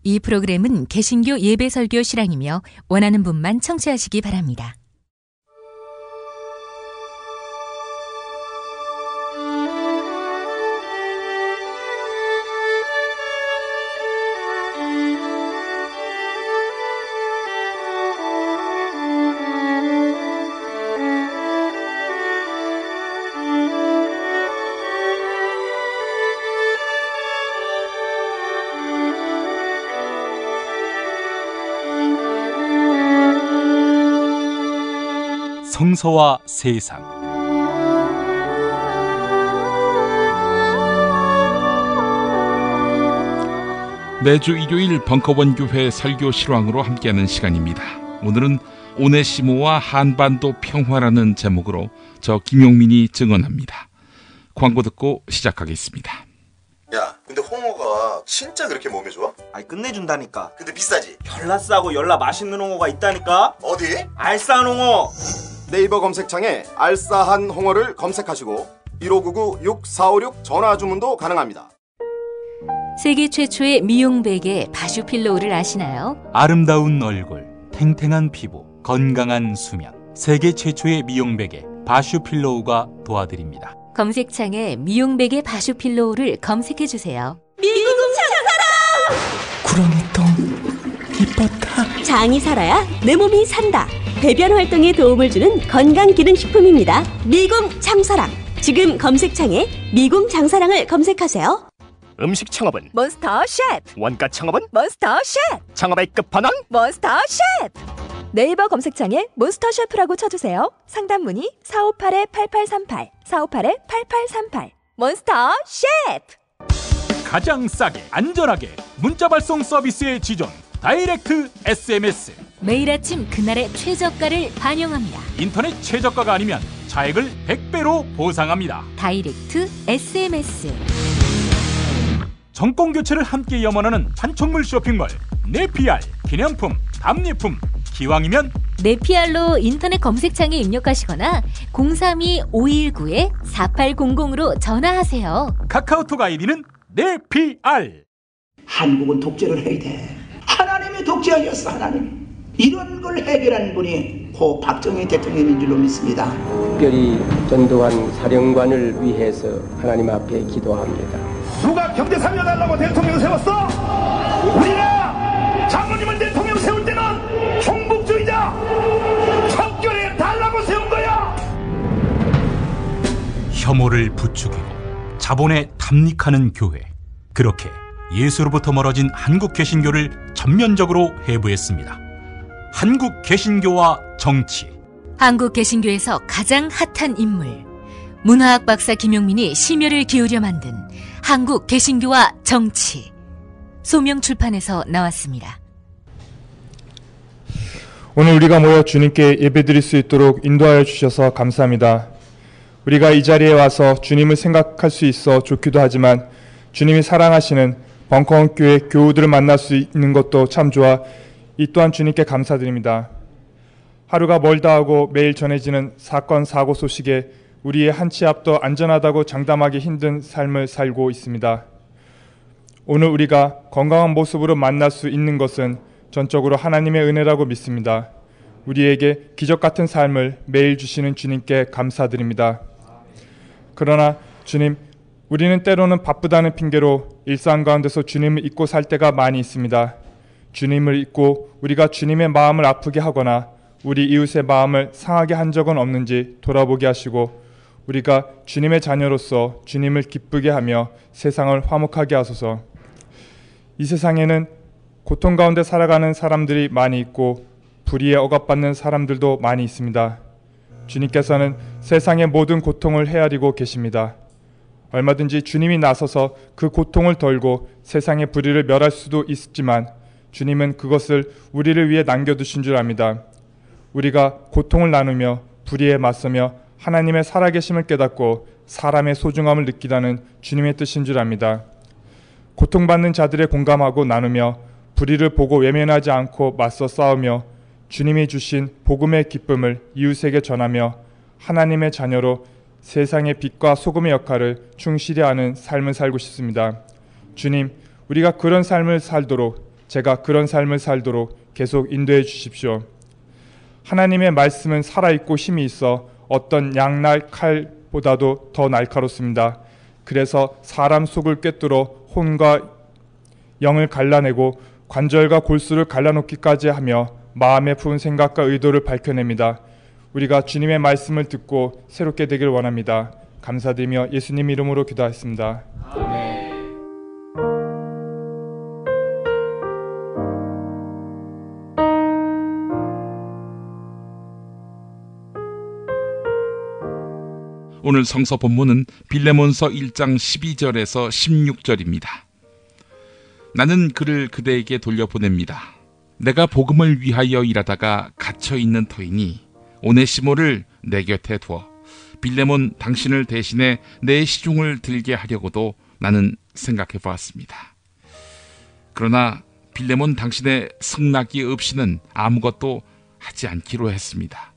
이 프로그램은 개신교 예배설교 실황이며 원하는 분만 청취하시기 바랍니다. 성서와 세상. 매주 일요일 벙커원 교회 설교 실황으로 함께하는 시간입니다. 오늘은 오네시모와 한반도 평화라는 제목으로 저 김용민이 증언합니다. 광고 듣고 시작하겠습니다. 야, 근데 홍어가 진짜 그렇게 몸에 좋아? 아니 끝내준다니까. 근데 비싸지? 열나 싸고 열나 맛있는 홍어가 있다니까. 어디? 알싸한 홍어. 네이버 검색창에 알싸한 홍어를 검색하시고 1599-6456 전화 주문도 가능합니다. 세계 최초의 미용 베개 바슈필로우를 아시나요? 아름다운 얼굴, 탱탱한 피부, 건강한 수면. 세계 최초의 미용 베개 바슈필로우가 도와드립니다. 검색창에 미용 베개 바슈필로우를 검색해주세요. 미궁 장사랑! 구렁이똥 이뻤다. 장이 살아야 내 몸이 산다. 배변 활동에 도움을 주는 건강기능식품입니다. 미궁 장사랑. 지금 검색창에 미궁 장사랑을 검색하세요. 음식 창업은 몬스터 셰프. 원가 창업은 몬스터 셰프. 창업의 끝판왕 몬스터 셰프. 네이버 검색창에 몬스터 셰프라고 쳐주세요. 상담 문의 458-8838 458-8838 몬스터 셰프. 가장 싸게 안전하게 문자 발송 서비스의 지존 다이렉트 SMS. 매일 아침 그날의 최저가를 반영합니다. 인터넷 최저가가 아니면 차액을 100배로 보상합니다. 다이렉트 SMS. 정권 교체를 함께 염원하는 판촉물 쇼핑몰 네피알. 기념품, 답례품, 기왕이면 네피알로 인터넷 검색창에 입력하시거나 032-519-4800으로 전화하세요. 카카오톡 아이디는 네피알. 한국은 독재를 해야 돼. 하나님이 독재하셨어. 하나님. 이런 걸 해결한 분이 고 박정희 대통령인 줄로 믿습니다. 특별히 전두환 사령관을 위해서 하나님 앞에 기도합니다. 누가 경제 살려달라고 대통령 세웠어? 우리가 장모님을 대통령 세울 때는 종북주의자 척결해 달라고 세운 거야. 혐오를 부추기고 자본에 탐닉하는 교회. 그렇게 예수로부터 멀어진 한국 개신교를 전면적으로 해부했습니다. 한국 개신교와 정치. 한국 개신교에서 가장 핫한 인물, 문화학 박사 김용민이 심혈을 기울여 만든 한국 개신교와 정치. 소명출판에서 나왔습니다. 오늘 우리가 모여 주님께 예배드릴 수 있도록 인도하여 주셔서 감사합니다. 우리가 이 자리에 와서 주님을 생각할 수 있어 좋기도 하지만 주님이 사랑하시는 벙커원 교회 교우들을 만날 수 있는 것도 참 좋아 이 또한 주님께 감사드립니다. 하루가 멀다 하고 매일 전해지는 사건 사고 소식에 우리의 한 치 앞도 안전하다고 장담하기 힘든 삶을 살고 있습니다. 오늘 우리가 건강한 모습으로 만날 수 있는 것은 전적으로 하나님의 은혜라고 믿습니다. 우리에게 기적 같은 삶을 매일 주시는 주님께 감사드립니다. 그러나 주님, 우리는 때로는 바쁘다는 핑계로 일상 가운데서 주님을 잊고 살 때가 많이 있습니다. 주님을 잊고 우리가 주님의 마음을 아프게 하거나 우리 이웃의 마음을 상하게 한 적은 없는지 돌아보게 하시고 우리가 주님의 자녀로서 주님을 기쁘게 하며 세상을 화목하게 하소서. 이 세상에는 고통 가운데 살아가는 사람들이 많이 있고 불의에 억압받는 사람들도 많이 있습니다. 주님께서는 세상의 모든 고통을 헤아리고 계십니다. 얼마든지 주님이 나서서 그 고통을 덜고 세상의 불의를 멸할 수도 있지만 주님은 그것을 우리를 위해 남겨두신 줄 압니다. 우리가 고통을 나누며 불의에 맞서며 하나님의 살아계심을 깨닫고 사람의 소중함을 느끼다는 주님의 뜻인 줄 압니다. 고통받는 자들의 공감하고 나누며 불의를 보고 외면하지 않고 맞서 싸우며 주님이 주신 복음의 기쁨을 이웃에게 전하며 하나님의 자녀로 세상의 빛과 소금의 역할을 충실히 하는 삶을 살고 싶습니다. 주님, 우리가 그런 삶을 살도록 제가 그런 삶을 살도록 계속 인도해 주십시오. 하나님의 말씀은 살아있고 힘이 있어 어떤 양날 칼보다도 더 날카롭습니다. 그래서 사람 속을 꿰뚫어 혼과 영을 갈라내고 관절과 골수를 갈라놓기까지 하며 마음의 푸은 생각과 의도를 밝혀냅니다. 우리가 주님의 말씀을 듣고 새롭게 되길 원합니다. 감사드리며 예수님 이름으로 기도하겠습니다. 오늘 성서 본문은 빌레몬서 1장 12절에서 16절입니다. 나는 그를 그대에게 돌려보냅니다. 내가 복음을 위하여 일하다가 갇혀있는 터이니 오네시모를 내 곁에 두어 빌레몬 당신을 대신해 내 시중을 들게 하려고도 나는 생각해 보았습니다. 그러나 빌레몬 당신의 승낙이 없이는 아무것도 하지 않기로 했습니다.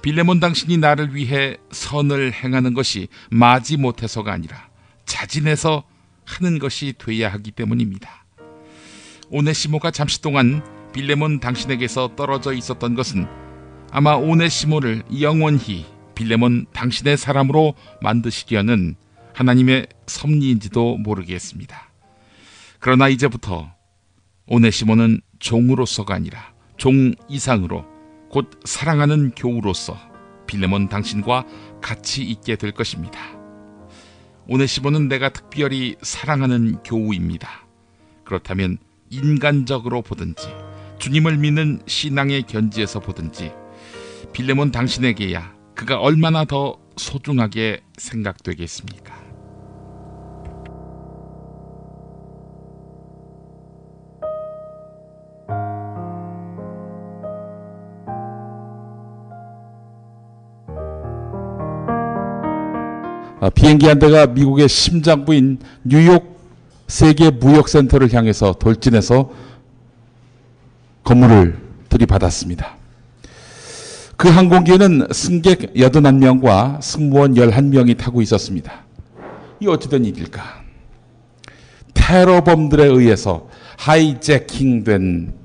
빌레몬 당신이 나를 위해 선을 행하는 것이 마지 못해서가 아니라 자진해서 하는 것이 돼야 하기 때문입니다. 오네시모가 잠시 동안 빌레몬 당신에게서 떨어져 있었던 것은 아마 오네시모를 영원히 빌레몬 당신의 사람으로 만드시려는 하나님의 섭리인지도 모르겠습니다. 그러나 이제부터 오네시모는 종으로서가 아니라 종 이상으로 곧 사랑하는 교우로서 빌레몬 당신과 같이 있게 될 것입니다. 오네시모는 내가 특별히 사랑하는 교우입니다. 그렇다면 인간적으로 보든지 주님을 믿는 신앙의 견지에서 보든지 빌레몬 당신에게야 그가 얼마나 더 소중하게 생각되겠습니까? 비행기 한 대가 미국의 심장부인 뉴욕 세계무역센터를 향해서 돌진해서 건물을 들이받았습니다. 그 항공기에는 승객 81명과 승무원 11명이 타고 있었습니다. 이 어찌된 일일까? 테러범들에 의해서 하이제킹된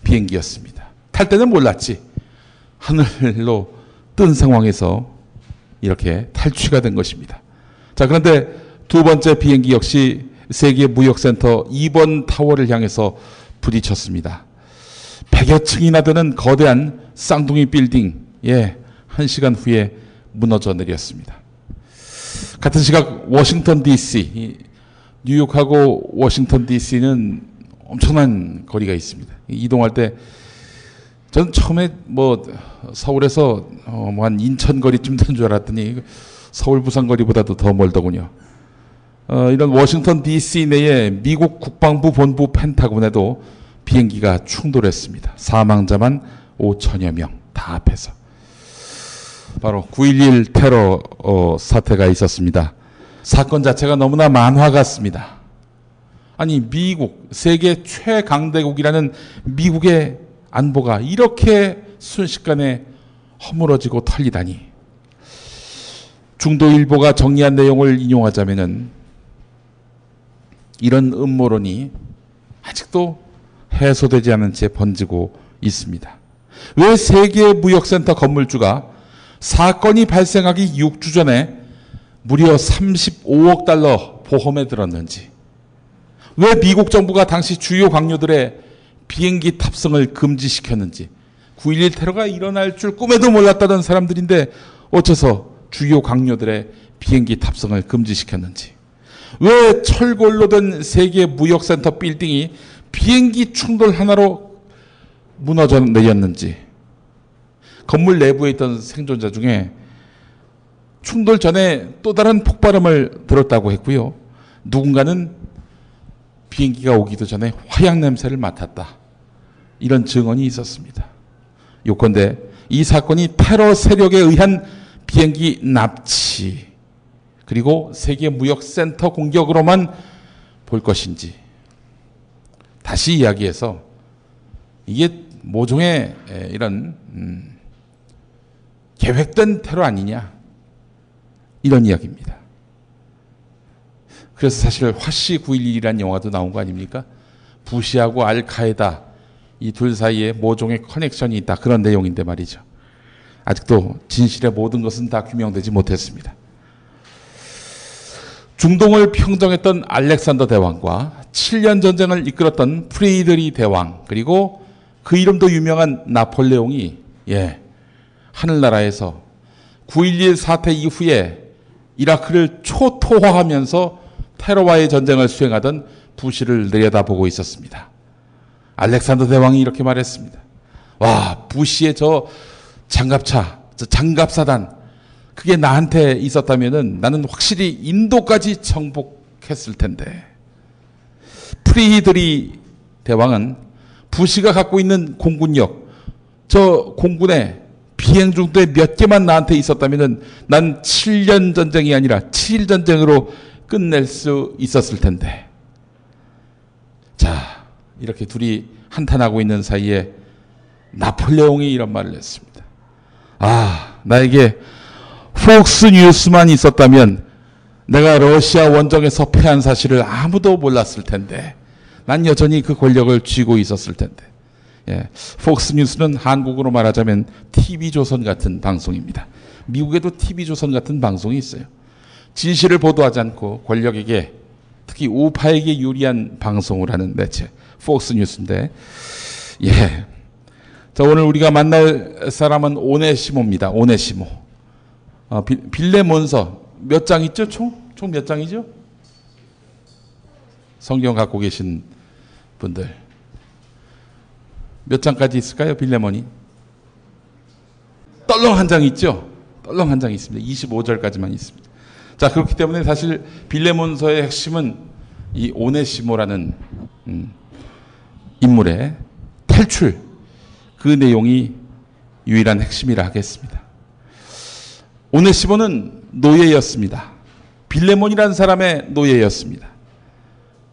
비행기였습니다. 탈 때는 몰랐지. 하늘로 뜬 상황에서 이렇게 탈취가 된 것입니다. 자, 그런데 두 번째 비행기 역시 세계무역센터 2번 타워를 향해서 부딪혔습니다. 100여 층이나 되는 거대한 쌍둥이 빌딩에 1시간 후에 무너져 내렸습니다. 같은 시각 워싱턴 DC, 뉴욕하고 워싱턴 DC는 엄청난 거리가 있습니다. 이동할 때 저는 처음에 서울에서 한 인천 거리쯤 되는 줄 알았더니 서울 부산 거리보다도 더 멀더군요. 이런 워싱턴 DC 내에 미국 국방부 본부 펜타곤에도 비행기가 충돌했습니다. 사망자만 5천여 명 다 합해서. 바로 9.11 테러 사태가 있었습니다. 사건 자체가 너무나 만화 같습니다. 아니, 미국, 세계 최강대국이라는 미국의 안보가 이렇게 순식간에 허물어지고 털리다니. 중도일보가 정리한 내용을 인용하자면은 이런 음모론이 아직도 해소되지 않은 채 번지고 있습니다. 왜 세계무역센터 건물주가 사건이 발생하기 6주 전에 무려 35억 달러 보험에 들었는지, 왜 미국 정부가 당시 주요 강요들의 비행기 탑승을 금지시켰는지, 9.11 테러가 일어날 줄 꿈에도 몰랐다던 사람들인데 어째서 주요 강요들의 비행기 탑승을 금지시켰는지, 왜 철골로 된 세계무역센터 빌딩이 비행기 충돌 하나로 무너져 내렸는지, 건물 내부에 있던 생존자 중에 충돌 전에 또 다른 폭발음을 들었다고 했고요. 누군가는 비행기가 오기도 전에 화약 냄새를 맡았다. 이런 증언이 있었습니다. 요컨대 이 사건이 테러 세력에 의한 비행기 납치 그리고 세계무역센터 공격으로만 볼 것인지, 다시 이야기해서 이게 모종의 이런 계획된 테러 아니냐, 이런 이야기입니다. 그래서 사실 화씨 9.11이라는 영화도 나온 거 아닙니까? 부시하고 알카에다 이 둘 사이에 모종의 커넥션이 있다. 그런 내용인데 말이죠. 아직도 진실의 모든 것은 다 규명되지 못했습니다. 중동을 평정했던 알렉산더 대왕과 7년 전쟁을 이끌었던 프리드리 대왕, 그리고 그 이름도 유명한 나폴레옹이 하늘나라에서 9.11 사태 이후에 이라크를 초토화하면서 테러와의 전쟁을 수행하던 부시를 내려다보고 있었습니다. 알렉산더 대왕이 이렇게 말했습니다. 와, 부시의 저 장갑차, 저 장갑사단, 그게 나한테 있었다면은 나는 확실히 인도까지 정복했을 텐데. 프리드리 대왕은 부시가 갖고 있는 공군력, 저 공군의 비행중도에 몇 개만 나한테 있었다면은 난 7년 전쟁이 아니라 7일 전쟁으로 끝낼 수 있었을 텐데. 자, 이렇게 둘이 한탄하고 있는 사이에 나폴레옹이 이런 말을 했습니다. 아, 나에게 폭스 뉴스만 있었다면 내가 러시아 원정에서 패한 사실을 아무도 몰랐을 텐데, 난 여전히 그 권력을 쥐고 있었을 텐데. 폭스 뉴스는 한국으로 말하자면 TV조선 같은 방송입니다. 미국에도 TV조선 같은 방송이 있어요. 진실을 보도하지 않고 권력에게, 특히 우파에게 유리한 방송을 하는 매체, 폭스 뉴스인데, 자, 오늘 우리가 만날 사람은 오네시모입니다. 오네시모. 빌레몬서 몇 장 있죠? 총 몇 장이죠? 성경 갖고 계신 분들 몇 장까지 있을까요? 빌레몬이 떨렁 한 장 있죠? 떨렁 한 장 있습니다. 25절까지만 있습니다. 자, 그렇기 때문에 사실 빌레몬서의 핵심은 이 오네시모라는 인물의 탈출, 그 내용이 유일한 핵심이라 하겠습니다. 오네시모는 노예였습니다. 빌레몬이라는 사람의 노예였습니다.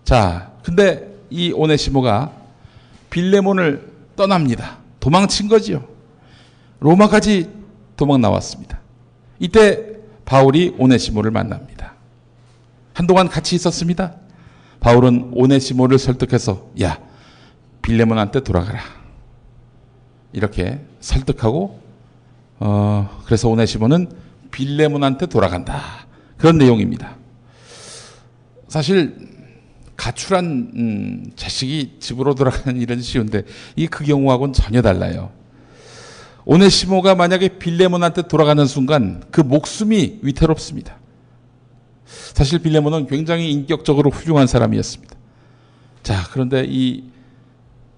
자, 근데 이 오네시모가 빌레몬을 떠납니다. 도망친 거지요. 로마까지 도망 나왔습니다. 이때 바울이 오네시모를 만납니다. 한동안 같이 있었습니다. 바울은 오네시모를 설득해서 야, 빌레몬한테 돌아가라. 이렇게 설득하고 그래서 오네시모는 빌레몬한테 돌아간다. 그런 내용입니다. 사실 가출한 자식이 집으로 돌아가는 일은 쉬운데 이 그 경우하고는 전혀 달라요. 오네시모가 만약에 빌레몬한테 돌아가는 순간 그 목숨이 위태롭습니다. 사실 빌레몬은 굉장히 인격적으로 훌륭한 사람이었습니다. 자, 그런데 이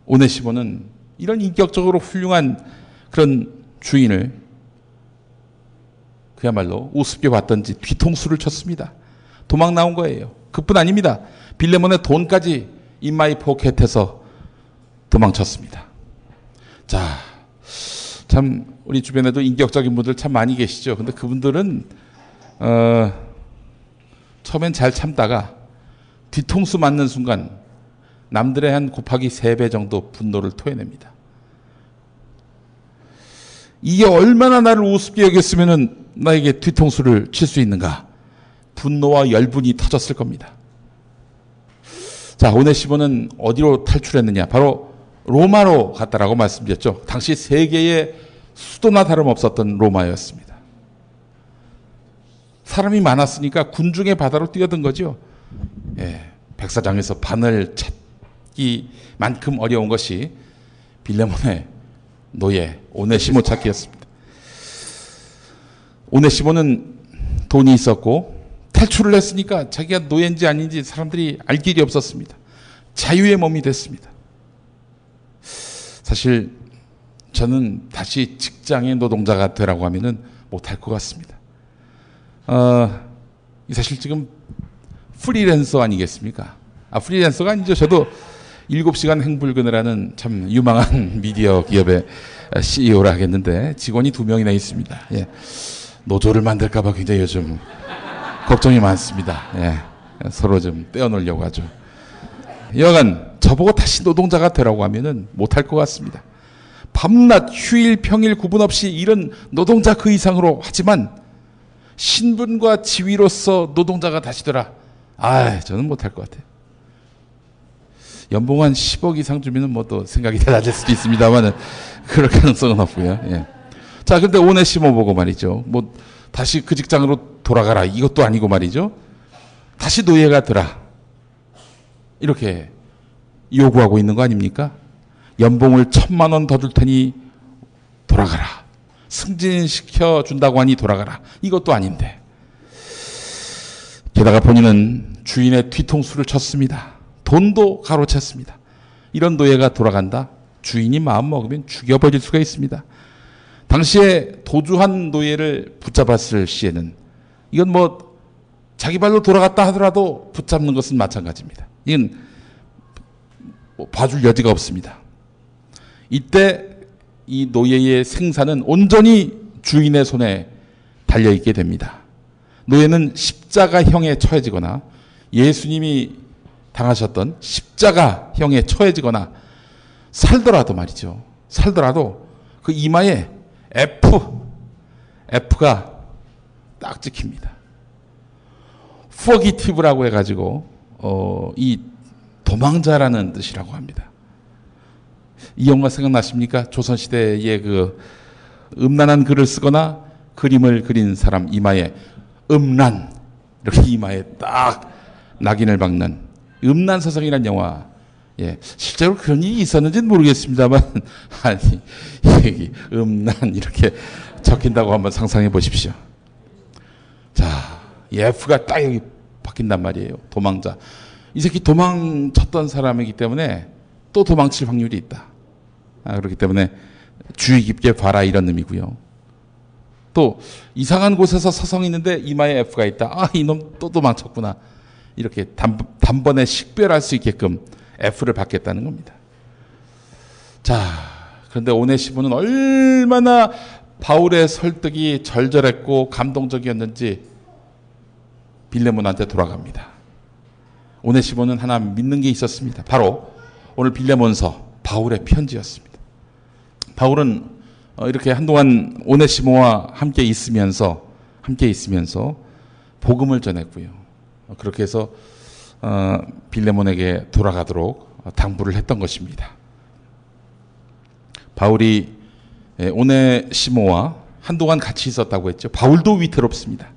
오네시모는 이런 인격적으로 훌륭한 그런 주인을 그야말로 우습게 봤던지 뒤통수를 쳤습니다. 도망 나온 거예요. 그뿐 아닙니다. 빌레몬의 돈까지 인마이 포켓해서 도망쳤습니다. 자, 참 우리 주변에도 인격적인 분들 참 많이 계시죠. 근데 그분들은 처음엔 잘 참다가 뒤통수 맞는 순간 남들의 한 곱하기 3배 정도 분노를 토해냅니다. 이게 얼마나 나를 우습게 여겼으면 나에게 뒤통수를 칠 수 있는가. 분노와 열분이 터졌을 겁니다. 자, 오네시모는 어디로 탈출했느냐. 바로 로마로 갔다라고 말씀드렸죠. 당시 세계의 수도나 다름없었던 로마였습니다. 사람이 많았으니까 군중의 바다로 뛰어든 거죠. 백사장에서 바늘 찾기만큼 어려운 것이 빌레몬의 노예 오네시모 찾기였습니다. 오네시모는 돈이 있었고 탈출을 했으니까 자기가 노예인지 아닌지 사람들이 알 길이 없었습니다. 자유의 몸이 됐습니다. 사실 저는 다시 직장의 노동자가 되라고 하면은 못할 것 같습니다. 사실 지금 프리랜서 아니겠습니까? 프리랜서가 아니죠. 저도 7시간 행불근을 하는 참 유망한 미디어 기업의 CEO를 하겠는데 직원이 2명이나 있습니다. 노조를 만들까 봐 굉장히 요즘 걱정이 많습니다. 서로 좀 떼어놓으려고 하죠. 여간 저보고 다시 노동자가 되라고 하면은 못할 것 같습니다. 밤낮 휴일 평일 구분 없이 이런 노동자 그 이상으로 하지만 신분과 지위로서 노동자가 다시 되라. 저는 못할 것 같아요. 연봉 한 10억 이상 주면은 뭐 또 생각이 달라질 수도 있습니다만은 그럴 가능성은 없고요. 예. 자, 근데 오네시모 보고 말이죠. 뭐 다시 그 직장으로 돌아가라 이것도 아니고 말이죠. 다시 노예가 되라 이렇게 요구하고 있는 거 아닙니까? 연봉을 1,000만 원 더 줄 테니 돌아가라. 승진시켜 준다고 하니 돌아가라. 이것도 아닌데. 게다가 본인은 주인의 뒤통수를 쳤습니다. 돈도 가로챘습니다. 이런 노예가 돌아간다? 주인이 마음 먹으면 죽여버릴 수가 있습니다. 당시에 도주한 노예를 붙잡았을 시에는 이건 뭐 자기 발로 돌아갔다 하더라도 붙잡는 것은 마찬가지입니다. 이건 뭐 봐줄 여지가 없습니다. 이때 이 노예의 생사는 온전히 주인의 손에 달려있게 됩니다. 노예는 십자가형에 처해지거나 예수님이 당하셨던 십자가형에 처해지거나 살더라도 말이죠. 살더라도 그 이마에 F가 딱 찍힙니다. forgitive라고 해가지고 이 도망자라는 뜻이라고 합니다. 이 영화 생각나십니까? 조선시대의 그 음란한 글을 쓰거나 그림을 그린 사람 이마에 음란 이렇게 이마에 딱 낙인을 박는 음란서성이라는 영화. 예, 실제로 그런 일이 있었는지는 모르겠습니다만 아니 여기 음란 이렇게 적힌다고 한번 상상해 보십시오. 자, 이 F가 딱 여기 박힌단 말이에요. 도망자. 이 새끼 도망쳤던 사람이기 때문에 또 도망칠 확률이 있다. 그렇기 때문에 주의 깊게 봐라 이런 의미고요. 또 이상한 곳에서 서성이 있는데 이마에 F가 있다. 아, 이놈 또 도망쳤구나. 이렇게 단번에 식별할 수 있게끔 F를 받겠다는 겁니다. 자, 그런데 오네시모는 얼마나 바울의 설득이 절절했고 감동적이었는지 빌레몬한테 돌아갑니다. 오네시모는 하나 믿는 게 있었습니다. 바로 오늘 빌레몬서 바울의 편지였습니다. 바울은 이렇게 한동안 오네시모와 함께 있으면서 복음을 전했고요. 그렇게 해서 빌레몬에게 돌아가도록 당부를 했던 것입니다. 바울이 오네시모와 한동안 같이 있었다고 했죠. 바울도 위태롭습니다.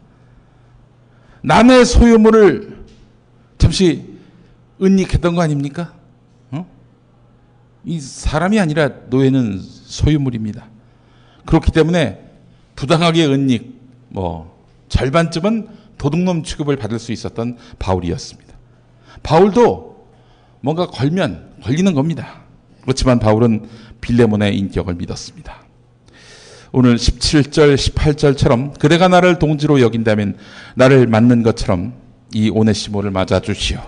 남의 소유물을 잠시 은닉했던 거 아닙니까? 이 사람이 아니라 노예는 소유물입니다. 그렇기 때문에 부당하게 은닉, 절반쯤은 도둑놈 취급을 받을 수 있었던 바울이었습니다. 바울도 뭔가 걸리는 겁니다. 그렇지만 바울은 빌레몬의 인격을 믿었습니다. 오늘 17절, 18절처럼 그대가 나를 동지로 여긴다면 나를 맞는 것처럼 이 오네시모를 맞아주시오.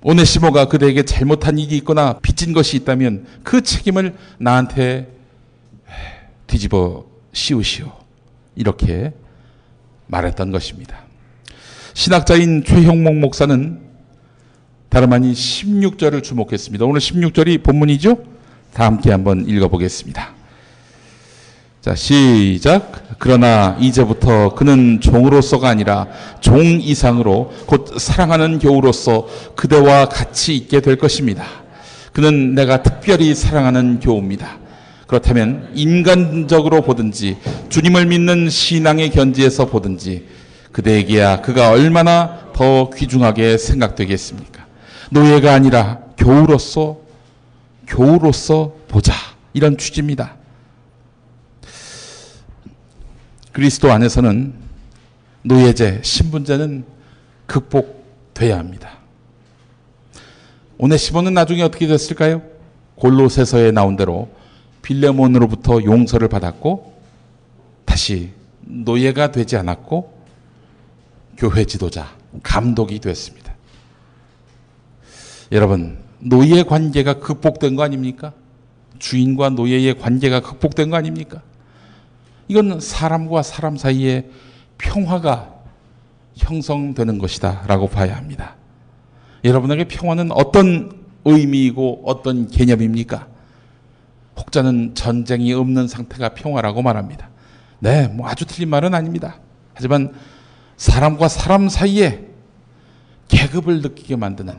오네시모가 그대에게 잘못한 일이 있거나 빚진 것이 있다면 그 책임을 나한테 뒤집어 씌우시오. 이렇게 말했던 것입니다. 신학자인 최형목 목사는 다름 아닌 16절을 주목했습니다. 오늘 16절이 본문이죠? 다 함께 한번 읽어보겠습니다. 자, 시작. 그러나 이제부터 그는 종으로서가 아니라 종 이상으로 곧 사랑하는 교우로서 그대와 같이 있게 될 것입니다. 그는 내가 특별히 사랑하는 교우입니다. 그렇다면 인간적으로 보든지 주님을 믿는 신앙의 견지에서 보든지 그대에게야 그가 얼마나 더 귀중하게 생각되겠습니까? 노예가 아니라 교우로서 보자. 이런 취지입니다. 그리스도 안에서는 노예제, 신분제는 극복돼야 합니다. 오네시모는 나중에 어떻게 됐을까요? 골로새서에 나온 대로 빌레몬으로부터 용서를 받았고 다시 노예가 되지 않았고 교회 지도자, 감독이 됐습니다. 여러분, 노예 관계가 극복된 거 아닙니까? 주인과 노예의 관계가 극복된 거 아닙니까? 이건 사람과 사람 사이에 평화가 형성되는 것이다 라고 봐야 합니다. 여러분에게 평화는 어떤 의미이고 어떤 개념입니까? 혹자는 전쟁이 없는 상태가 평화라고 말합니다. 네, 아주 틀린 말은 아닙니다. 하지만 사람과 사람 사이에 계급을 느끼게 만드는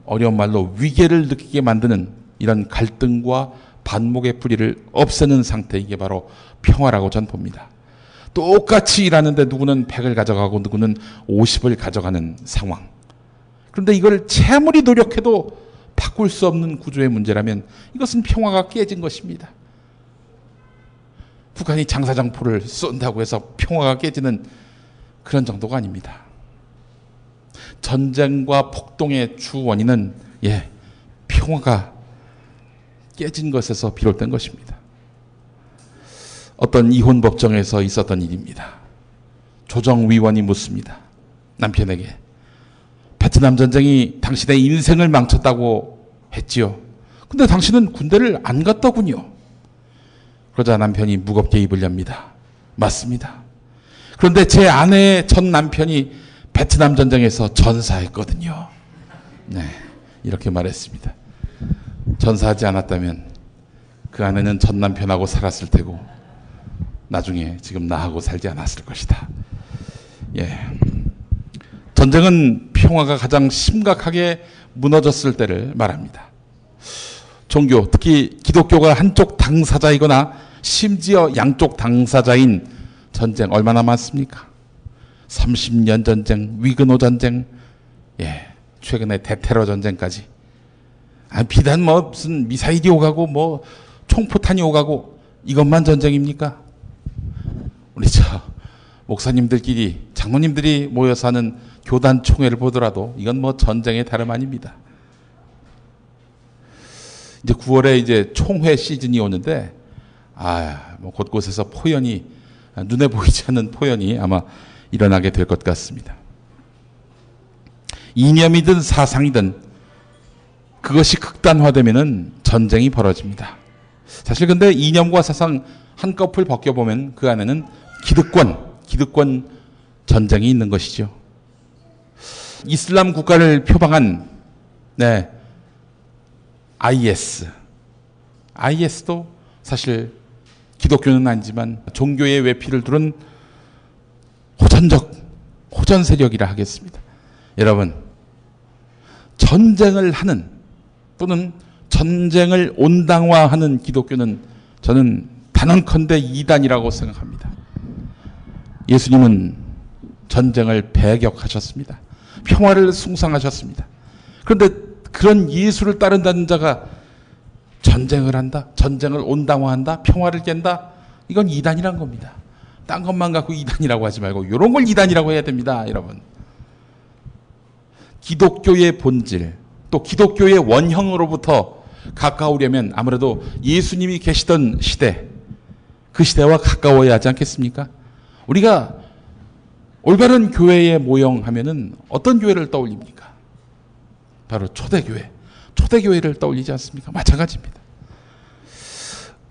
어려운 말로 위계를 느끼게 만드는 이런 갈등과 반목의 뿌리를 없애는 상태, 이게 바로 평화라고 전 봅니다. 똑같이 일하는데 누구는 100을 가져가고 누구는 50을 가져가는 상황. 그런데 이걸 아무리 노력해도 바꿀 수 없는 구조의 문제라면 이것은 평화가 깨진 것입니다. 북한이 장사장포를 쏜다고 해서 평화가 깨지는 그런 정도가 아닙니다. 전쟁과 폭동의 주 원인은 평화가 깨진 것에서 비롯된 것입니다. 어떤 이혼 법정에서 있었던 일입니다. 조정위원이 묻습니다. 남편에게. 베트남 전쟁이 당신의 인생을 망쳤다고 했지요. 근데 당신은 군대를 안 갔더군요. 그러자 남편이 무겁게 입을 엽니다. 맞습니다. 그런데 제 아내의 전 남편이 베트남 전쟁에서 전사했거든요. 네, 이렇게 말했습니다. 전사하지 않았다면 그 아내는 전 남편하고 살았을 테고 나중에 지금 나하고 살지 않았을 것이다. 전쟁은 평화가 가장 심각하게 무너졌을 때를 말합니다. 종교, 특히 기독교가 한쪽 당사자이거나 심지어 양쪽 당사자인 전쟁 얼마나 많습니까? 30년 전쟁, 위근호 전쟁, 최근에 대테러 전쟁까지. 비단 무슨 미사일이 오가고 총포탄이 오가고 이것만 전쟁입니까? 우리 목사님들끼리, 장로님들이 모여서 하는 교단 총회를 보더라도 이건 전쟁의 다름 아닙니다. 이제 9월에 이제 총회 시즌이 오는데, 곳곳에서 포연이, 눈에 보이지 않는 포연이 아마 일어나게 될 것 같습니다. 이념이든 사상이든 그것이 극단화되면은 전쟁이 벌어집니다. 사실 근데 이념과 사상 한꺼풀 벗겨보면 그 안에는 기득권 전쟁이 있는 것이죠. 이슬람 국가를 표방한 IS도 사실 기독교는 아니지만 종교의 외피를 두른 호전 세력이라 하겠습니다. 여러분, 전쟁을 하는 또는 전쟁을 온당화하는 기독교는 저는 단언컨대 이단이라고 생각합니다. 예수님은 전쟁을 배격하셨습니다. 평화를 숭상하셨습니다. 그런데 그런 예수를 따른다는 자가 전쟁을 한다, 전쟁을 온당화한다, 평화를 깬다, 이건 이단이란 겁니다. 딴 것만 갖고 이단이라고 하지 말고 이런 걸 이단이라고 해야 됩니다, 여러분. 기독교의 본질, 또 기독교의 원형으로부터 가까우려면 아무래도 예수님이 계시던 시대, 그 시대와 가까워야 하지 않겠습니까? 우리가 올바른 교회의 모형하면은 어떤 교회를 떠올립니까? 바로 초대교회를 떠올리지 않습니까? 마찬가지입니다.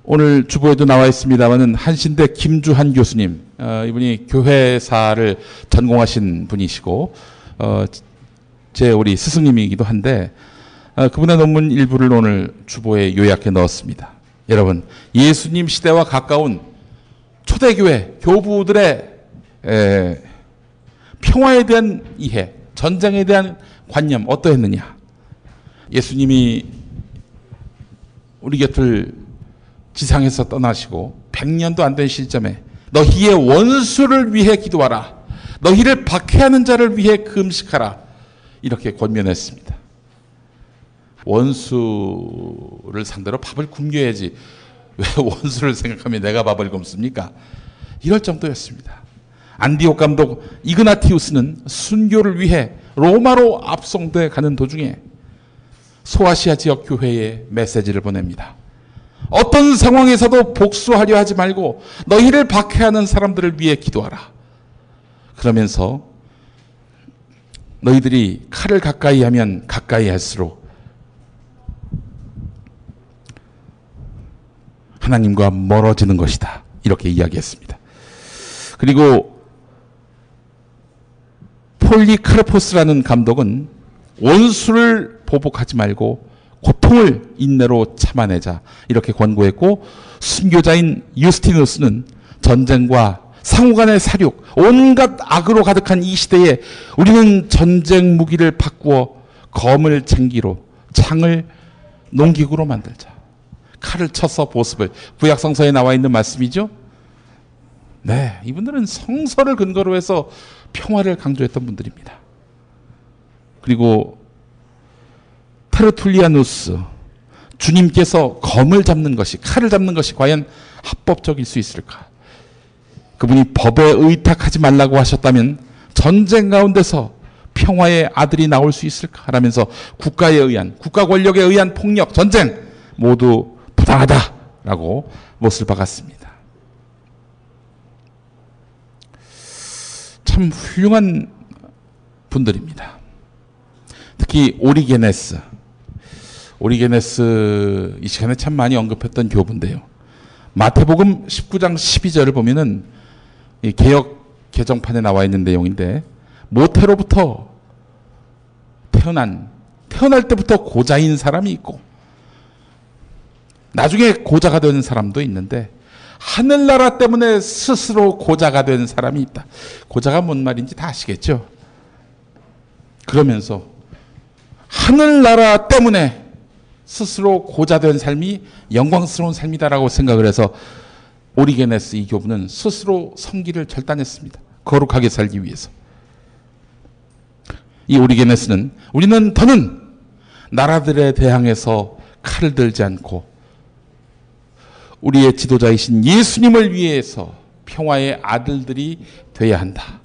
오늘 주보에도 나와 있습니다만은 한신대 김주한 교수님, 이분이 교회사를 전공하신 분이시고 제 우리 스승님이기도 한데 그분의 논문 일부를 오늘 주보에 요약해 넣었습니다. 여러분, 예수님 시대와 가까운 초대교회 교부들의 평화에 대한 이해, 전쟁에 대한 관념 어떠했느냐? 예수님이 우리 곁을 지상에서 떠나시고 100년도 안 된 시점에 너희의 원수를 위해 기도하라. 너희를 박해하는 자를 위해 금식하라. 이렇게 권면했습니다. 원수를 상대로 밥을 굶겨야지 왜 원수를 생각하면 내가 밥을 굶습니까? 이럴 정도였습니다. 안디옥 감독 이그나티우스는 순교를 위해 로마로 압송돼 가는 도중에 소아시아 지역 교회에 메시지를 보냅니다. 어떤 상황에서도 복수하려 하지 말고 너희를 박해하는 사람들을 위해 기도하라. 그러면서 너희들이 칼을 가까이 하면 가까이 할수록 하나님과 멀어지는 것이다. 이렇게 이야기했습니다. 그리고 폴리카르포스라는 감독은 원수를 보복하지 말고 고통을 인내로 참아내자 이렇게 권고했고, 순교자인 유스티누스는 전쟁과 상호간의 사륙, 온갖 악으로 가득한 이 시대에 우리는 전쟁 무기를 바꾸어 검을 챙기로 창을 농기구로 만들자. 칼을 쳐서 보습을. 구약성서에 나와 있는 말씀이죠. 네, 이분들은 성서를 근거로 해서 평화를 강조했던 분들입니다. 그리고 테르툴리아누스, 주님께서 검을 잡는 것이, 칼을 잡는 것이 과연 합법적일 수 있을까? 그분이 법에 의탁하지 말라고 하셨다면 전쟁 가운데서 평화의 아들이 나올 수 있을까? 라면서 국가에 의한, 국가 권력에 의한 폭력, 전쟁 모두 부당하다라고 못을 박았습니다. 참 훌륭한 분들입니다. 특히 오리게네스 이 시간에 참 많이 언급했던 교부인데요. 마태복음 19장 12절을 보면은 이 개역 개정판에 나와 있는 내용인데, 모태로부터 태어날 때부터 고자인 사람이 있고 나중에 고자가 되는 사람도 있는데, 하늘나라 때문에 스스로 고자가 된 사람이 있다. 고자가 뭔 말인지 다 아시겠죠? 그러면서 하늘나라 때문에 스스로 고자된 삶이 영광스러운 삶이다라고 생각을 해서 오리게네스 이 교부는 스스로 성기를 절단했습니다. 거룩하게 살기 위해서. 이 오리게네스는 우리는 더는 나라들에 대항해서 칼을 들지 않고 우리의 지도자이신 예수님을 위해서 평화의 아들들이 돼야 한다.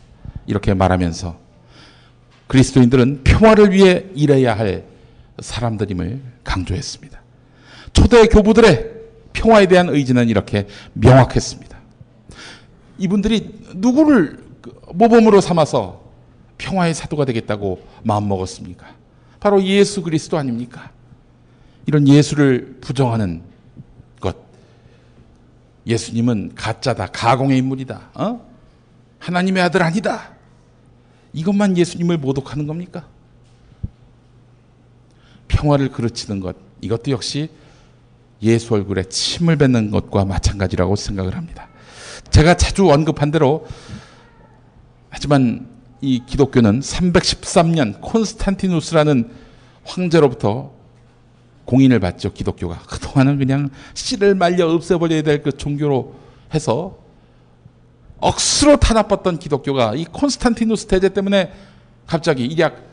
이렇게 말하면서 그리스도인들은 평화를 위해 일해야 할 사람들임을 강조했습니다. 초대 교부들의 평화에 대한 의지는 이렇게 명확했습니다. 이분들이 누구를 모범으로 삼아서 평화의 사도가 되겠다고 마음먹었습니까? 바로 예수 그리스도 아닙니까? 이런 예수를 부정하는 것. 예수님은 가짜다, 가공의 인물이다, 하나님의 아들 아니다. 이것만 예수님을 모독하는 겁니까? 평화를 그르치는 것, 이것도 역시 예수 얼굴에 침을 뱉는 것과 마찬가지라고 생각을 합니다. 제가 자주 언급한 대로, 하지만 이 기독교는 313년 콘스탄티누스라는 황제로부터 공인을 받죠. 기독교가 그동안은 그냥 씨를 말려 없애버려야 될 그 종교로 해서 억수로 타나빴던 기독교가 이 콘스탄티누스 대제 때문에 갑자기 일약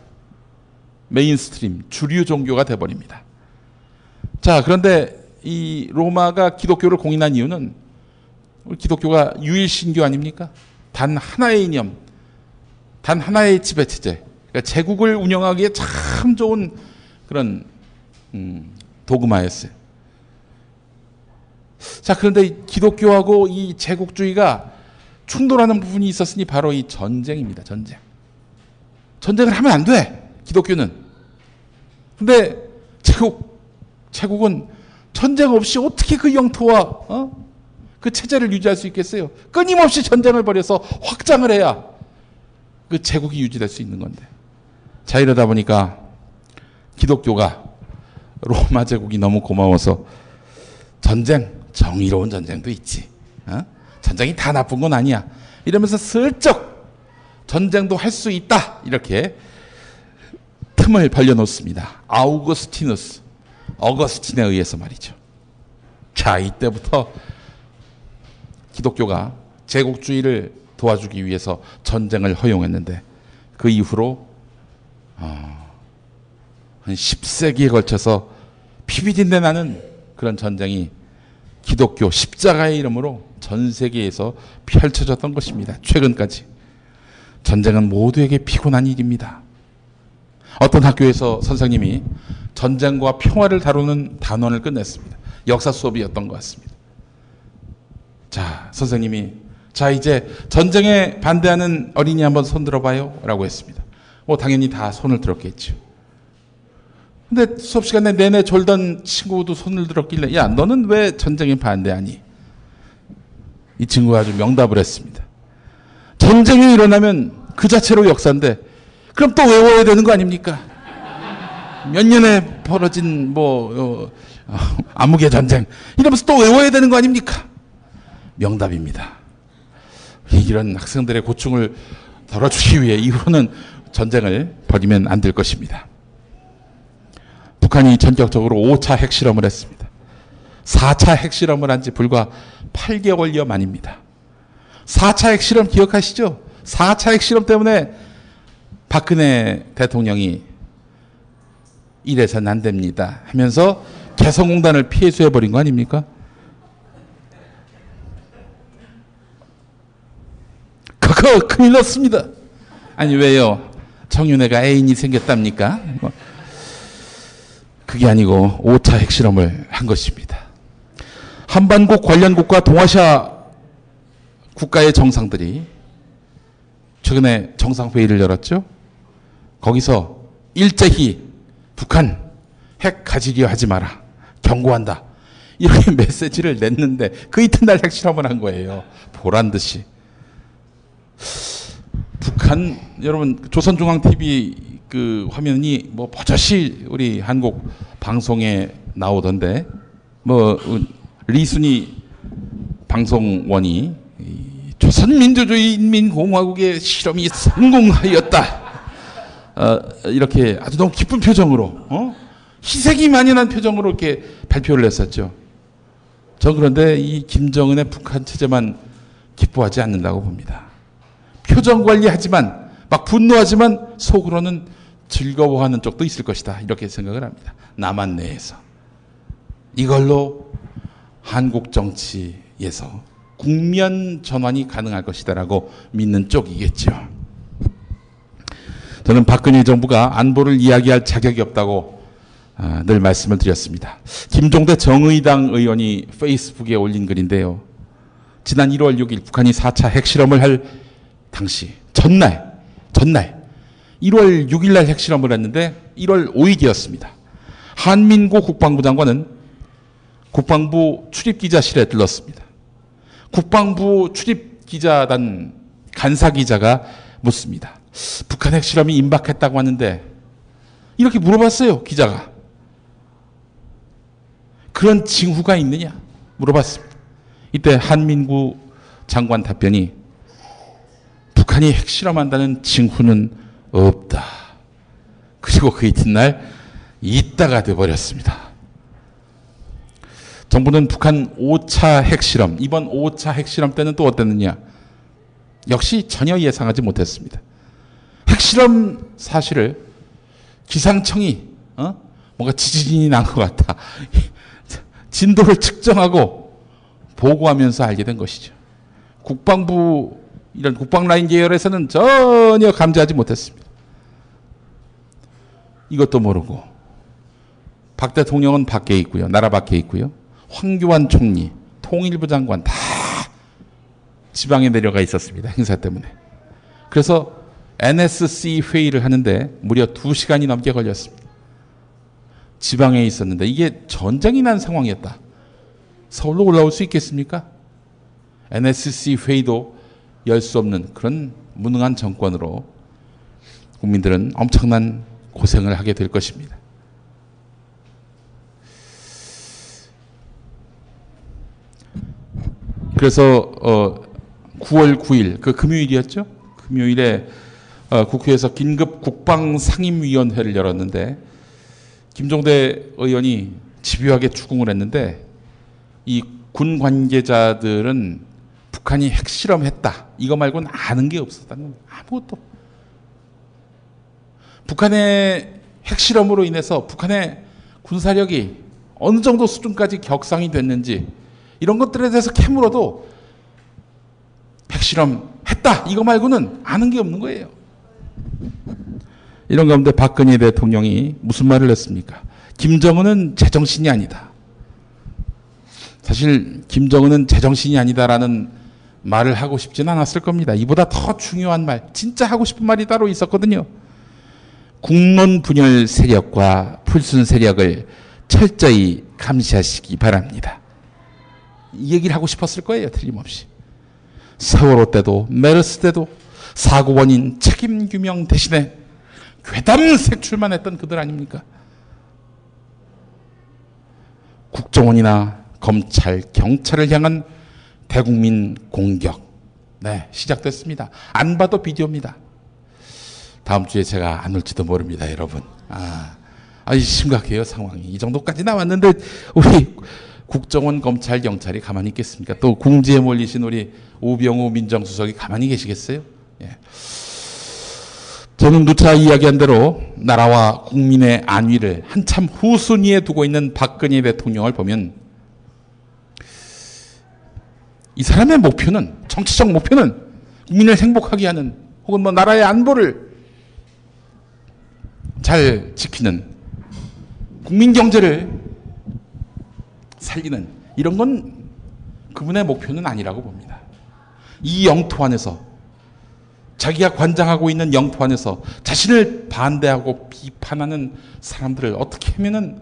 메인스트림 주류 종교가 돼버립니다. 자, 그런데 이 로마가 기독교를 공인한 이유는 기독교가 유일신교 아닙니까? 단 하나의 이념, 단 하나의 지배체제, 그러니까 제국을 운영하기에 참 좋은 그런 도그마였어요. 자, 그런데 기독교하고 이 제국주의가 충돌하는 부분이 있었으니 바로 이 전쟁입니다. 전쟁을 하면 안 돼, 기독교는. 근데 제국은 전쟁 없이 어떻게 그 영토와 그 체제를 유지할 수 있겠어요? 끊임없이 전쟁을 벌여서 확장을 해야 그 제국이 유지될 수 있는 건데. 자, 이러다 보니까 기독교가 로마 제국이 너무 고마워서 정의로운 전쟁도 있지. 전쟁이 다 나쁜 건 아니야. 이러면서 슬쩍 전쟁도 할 수 있다. 이렇게 틈을 벌려놓습니다. 어거스틴에 의해서 말이죠. 자, 이때부터 기독교가 제국주의를 도와주기 위해서 전쟁을 허용했는데, 그 이후로 한 10세기에 걸쳐서 피비린내 나는 그런 전쟁이 기독교 십자가의 이름으로 전 세계에서 펼쳐졌던 것입니다. 최근까지. 전쟁은 모두에게 피곤한 일입니다. 어떤 학교에서 선생님이 전쟁과 평화를 다루는 단원을 끝냈습니다. 역사 수업이었던 것 같습니다. 자, 선생님이 이제 전쟁에 반대하는 어린이 한번 손 들어봐요 라고 했습니다. 당연히 다 손을 들었겠죠. 근데 수업 시간에 내내 졸던 친구도 손을 들었길래, 야, 너는 왜 전쟁에 반대하니? 이 친구가 아주 명답을 했습니다. 전쟁이 일어나면 그 자체로 역사인데 그럼 또 외워야 되는 거 아닙니까? 몇 년에 벌어진 암흑의 전쟁 이러면서 또 외워야 되는 거 아닙니까? 명답입니다. 이런 학생들의 고충을 덜어주기 위해 이후로는 전쟁을 벌이면 안 될 것입니다. 북한이 전격적으로 5차 핵실험을 했습니다. 4차 핵실험을 한 지 불과 8개월여 만입니다. 4차 핵실험 기억하시죠? 4차 핵실험 때문에 박근혜 대통령이 이래서는 안 됩니다 하면서 개성공단을 폐쇄해버린 거 아닙니까? 그거 큰일 났습니다. 아니 왜요? 정윤회가 애인이 생겼답니까? 그게 아니고 5차 핵실험을 한 것입니다. 한반국 관련국과 동아시아 국가의 정상들이 최근에 정상회의를 열었죠. 거기서 일제히 북한 핵 가지려 하지 마라. 경고한다. 이렇게 메시지를 냈는데 그 이튿날 핵실험을 한 거예요. 보란 듯이. 북한 여러분 조선중앙TV 그 화면이 뭐 버젓이 우리 한국 방송에 나오던데 뭐 리순이 방송원이 조선민주주의인민공화국의 실험이 성공하였다. 이렇게 아주 너무 기쁜 표정으로 희색이 만연한 표정으로 이렇게 발표를 했었죠. 저 그런데 이 김정은의 북한 체제만 기뻐하지 않는다고 봅니다. 표정 관리하지만 막 분노하지만 속으로는 즐거워하는 쪽도 있을 것이다. 이렇게 생각을 합니다. 남한 내에서. 이걸로 한국 정치에서 국면 전환이 가능할 것이다라고 믿는 쪽이겠죠. 저는 박근혜 정부가 안보를 이야기할 자격이 없다고 늘 말씀을 드렸습니다. 김종대 정의당 의원이 페이스북에 올린 글인데요. 지난 1월 6일 북한이 4차 핵실험을 할 당시 전날 1월 6일 날 핵실험을 했는데 1월 5일이었습니다. 한민구 국방부 장관은 국방부 출입기자실에 들렀습니다. 국방부 출입기자단 간사기자가 묻습니다. 북한 핵실험이 임박했다고 하는데 이렇게 물어봤어요. 기자가. 그런 징후가 있느냐 물어봤습니다. 이때 한민구 장관 답변이 북한이 핵실험한다는 징후는 없다. 그리고 그 이튿날 있다가 돼버렸습니다. 정부는 북한 5차 핵실험, 이번 5차 핵실험 때는 또 어땠느냐? 역시 전혀 예상하지 못했습니다. 핵실험 사실을 기상청이 뭔가 지진이 난 것 같다. 진도를 측정하고 보고하면서 알게 된 것이죠. 국방부 이런 국방라인 계열에서는 전혀 감지하지 못했습니다. 이것도 모르고 박 대통령은 밖에 있고요. 나라 밖에 있고요. 황교안 총리, 통일부 장관 다 지방에 내려가 있었습니다. 행사 때문에. 그래서 NSC 회의를 하는데 무려 2시간이 넘게 걸렸습니다. 지방에 있었는데 이게 전쟁이 난 상황이었다. 서울로 올라올 수 있겠습니까? NSC 회의도 열 수 없는 그런 무능한 정권으로 국민들은 엄청난 고생을 하게 될 것입니다. 그래서 9월 9일 그 금요일이었죠. 금요일에 국회에서 긴급 국방상임위원회를 열었는데 김종대 의원이 집요하게 추궁을 했는데 이 군 관계자들은 북한이 핵실험했다. 이거 말고는 아는 게 없었다는 거예요. 아무것도. 북한의 핵실험으로 인해서 북한의 군사력이 어느 정도 수준까지 격상이 됐는지 이런 것들에 대해서 캐물어도 핵실험했다. 이거 말고는 아는 게 없는 거예요. 이런 가운데 박근혜 대통령이 무슨 말을 했습니까? 김정은은 제정신이 아니다. 사실 김정은은 제정신이 아니다라는 말을 하고 싶지는 않았을 겁니다. 이보다 더 중요한 말, 진짜 하고 싶은 말이 따로 있었거든요. 국론 분열 세력과 풀순 세력을 철저히 감시하시기 바랍니다. 이 얘기를 하고 싶었을 거예요. 틀림없이. 세월호 때도 메르스 때도 사고 원인 책임 규명 대신에 괴담 색출만 했던 그들 아닙니까? 국정원이나 검찰, 경찰을 향한 대국민 공격. 네, 시작됐습니다. 안 봐도 비디오입니다. 다음 주에 제가 안 올지도 모릅니다, 여러분. 아이 심각해요 상황이. 이 정도까지 나왔는데 우리 국정원 검찰 경찰이 가만히 있겠습니까? 또 궁지에 몰리신 우리 우병우 민정수석이 가만히 계시겠어요? 예. 저는 누차 이야기한 대로 나라와 국민의 안위를 한참 후순위에 두고 있는 박근혜 대통령을 보면 이 사람의 목표는, 정치적 목표는 국민을 행복하게 하는 혹은 뭐 나라의 안보를 잘 지키는, 국민 경제를 살리는, 이런 건 그분의 목표는 아니라고 봅니다. 이 영토 안에서, 자기가 관장하고 있는 영토 안에서 자신을 반대하고 비판하는 사람들을 어떻게 하면은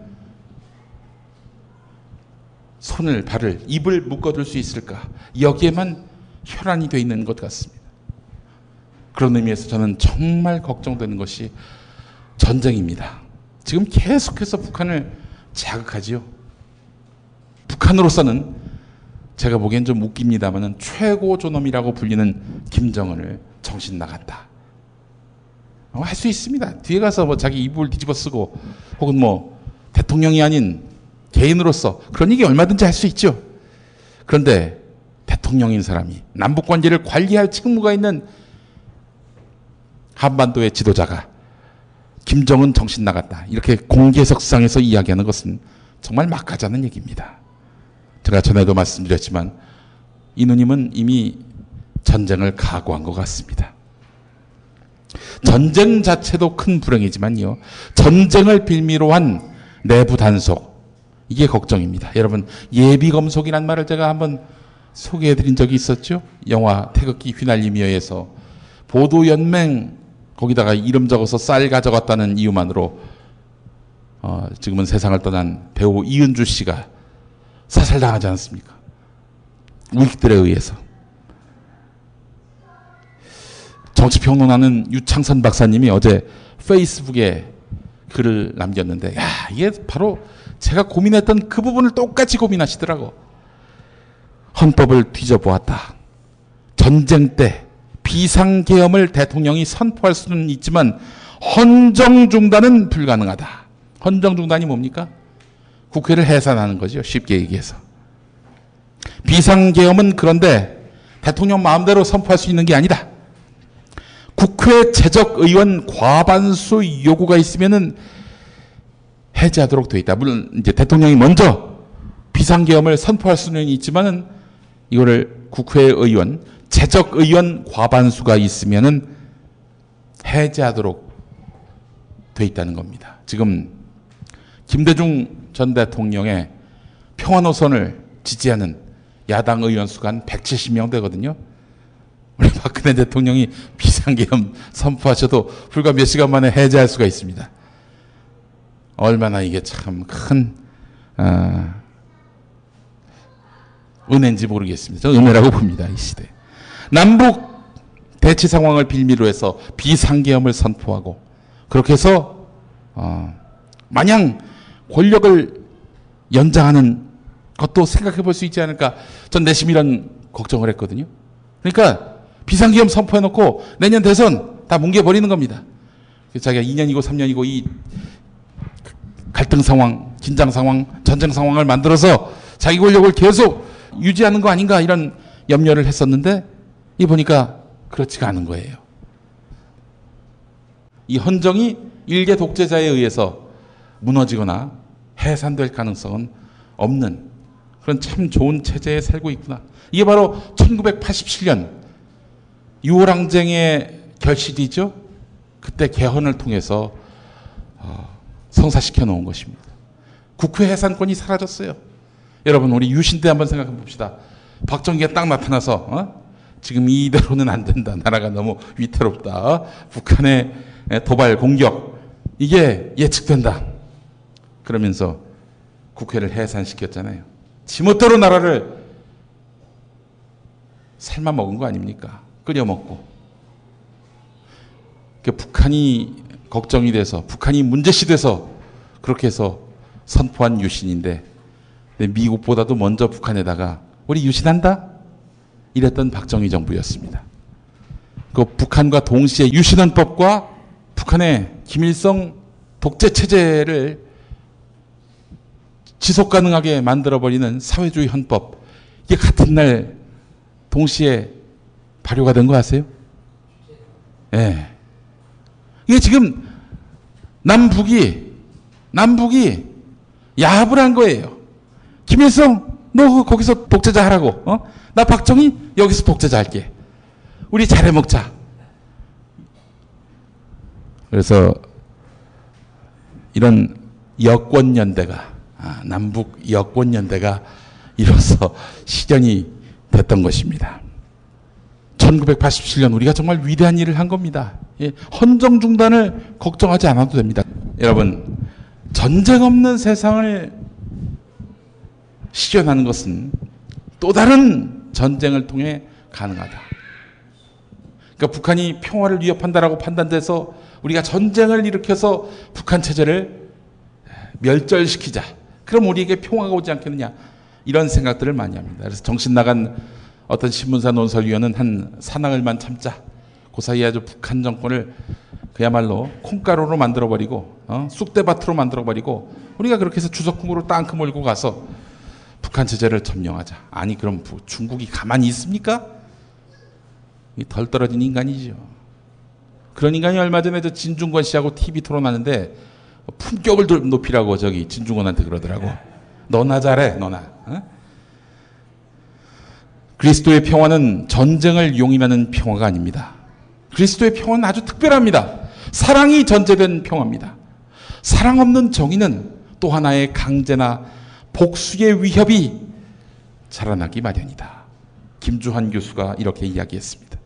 손을, 발을, 입을 묶어둘 수 있을까? 여기에만 혈안이 되어 있는 것 같습니다. 그런 의미에서 저는 정말 걱정되는 것이 전쟁입니다. 지금 계속해서 북한을 자극하지요. 북한으로서는 제가 보기엔 좀 웃깁니다만 최고 존엄이라고 불리는 김정은을 정신 나갔다. 할 수 있습니다. 뒤에 가서 뭐 자기 이불 뒤집어 쓰고 혹은 뭐 대통령이 아닌 개인으로서 그런 얘기 얼마든지 할 수 있죠. 그런데 대통령인 사람이 남북 관계를 관리할 책무가 있는 한반도의 지도자가 김정은 정신 나갔다, 이렇게 공개석상에서 이야기하는 것은 정말 막가자는 얘기입니다. 제가 전에도 말씀드렸지만 이 누님은 이미 전쟁을 각오한 것 같습니다. 전쟁 자체도 큰 불행이지만요, 전쟁을 빌미로 한 내부 단속, 이게 걱정입니다. 여러분, 예비검속이란 말을 제가 한번 소개해드린 적이 있었죠. 영화 태극기 휘날리며에서 보도연맹 거기다가 이름 적어서 쌀 가져갔다는 이유만으로 지금은 세상을 떠난 배우 이은주 씨가 사살당하지 않았습니까? 우익들에 의해서. 정치평론하는 유창선 박사님이 어제 페이스북에 글을 남겼는데, 야, 이게 바로 제가 고민했던 그 부분을 똑같이 고민하시더라고. 헌법을 뒤져보았다. 전쟁 때 비상계엄을 대통령이 선포할 수는 있지만 헌정중단은 불가능하다. 헌정중단이 뭡니까? 국회를 해산하는 거죠. 쉽게 얘기해서. 비상계엄은 그런데 대통령 마음대로 선포할 수 있는 게 아니다. 국회 재적의원 과반수 요구가 있으면은 해제하도록 되어 있다. 물론 이제 대통령이 먼저 비상계엄을 선포할 수는 있지만은 이거를 국회의원, 재적의원 과반수가 있으면은 해제하도록 되어 있다는 겁니다. 지금 김대중 전 대통령의 평화노선을 지지하는 야당 의원 수가 한 170명 되거든요. 우리 박근혜 대통령이 비상계엄 선포하셔도 불과 몇 시간 만에 해제할 수가 있습니다. 얼마나 이게 참 큰 은혜인지 모르겠습니다. 저는 은혜라고 봅니다. 이 시대. 남북 대치 상황을 빌미로 해서 비상계엄을 선포하고 그렇게 해서 마냥 권력을 연장하는 것도 생각해 볼 수 있지 않을까. 전 내심 이런 걱정을 했거든요. 그러니까 비상계엄 선포해놓고 내년 대선 다 뭉개버리는 겁니다. 자기가 2년이고 3년이고 이 갈등 상황, 긴장 상황, 전쟁 상황을 만들어서 자기 권력을 계속 유지하는 거 아닌가, 이런 염려를 했었는데 이 보니까 그렇지가 않은 거예요. 이 헌정이 일개 독재자에 의해서 무너지거나 해산될 가능성은 없는 그런 참 좋은 체제에 살고 있구나. 이게 바로 1987년 6월 항쟁의 결실이죠. 그때 개헌을 통해서 성사시켜 놓은 것입니다. 국회 해산권이 사라졌어요. 여러분, 우리 유신 때 한번 생각해 봅시다. 박정희가 딱 나타나서 지금 이대로는 안 된다. 나라가 너무 위태롭다. 북한의 도발 공격, 이게 예측된다. 그러면서 국회를 해산시켰잖아요. 지멋대로 나라를 삶아 먹은 거 아닙니까? 끓여 먹고. 북한이 걱정이 돼서, 북한이 문제시 돼서 그렇게 해서 선포한 유신인데, 미국보다도 먼저 북한에다가 우리 유신한다? 이랬던 박정희 정부였습니다. 그 북한과 동시에 유신헌법과 북한의 김일성 독재 체제를 지속 가능하게 만들어버리는 사회주의 헌법, 이게 같은 날 동시에 발효가 된 거 아세요? 예. 이게 지금 남북이 야합을 한 거예요. 김일성, 너 거기서 독재자 하라고. 나 박정희 여기서 독재자 할게. 우리 잘해 먹자. 그래서 이런 여권연대가, 남북 여권연대가 이로써 실현이 됐던 것입니다. 1987년 우리가 정말 위대한 일을 한 겁니다. 헌정 중단을 걱정하지 않아도 됩니다. 여러분, 전쟁 없는 세상을 실현하는 것은 또 다른 전쟁을 통해 가능하다. 그러니까 북한이 평화를 위협한다라고 판단돼서 우리가 전쟁을 일으켜서 북한 체제를 멸절시키자. 그럼 우리에게 평화가 오지 않겠느냐. 이런 생각들을 많이 합니다. 그래서 정신 나간 어떤 신문사 논설위원은 한 사나흘만 참자. 그 사이에 아주 북한 정권을 그야말로 콩가루로 만들어버리고 쑥대밭으로 만들어버리고 우리가 그렇게 해서 주석궁으로 땅크 몰고 가서 북한 체제를 점령하자. 아니 그럼 중국이 가만히 있습니까? 덜 떨어진 인간이죠. 그런 인간이 얼마 전에 저 진중권 씨하고 TV 토론하는데 품격을 높이라고 저기 진중권한테 그러더라고. 너나 잘해, 너나. 그리스도의 평화는 전쟁을 용인하는 평화가 아닙니다. 그리스도의 평화는 아주 특별합니다. 사랑이 전제된 평화입니다. 사랑 없는 정의는 또 하나의 강제나 복수의 위협이 자라나기 마련이다. 김주환 교수가 이렇게 이야기했습니다.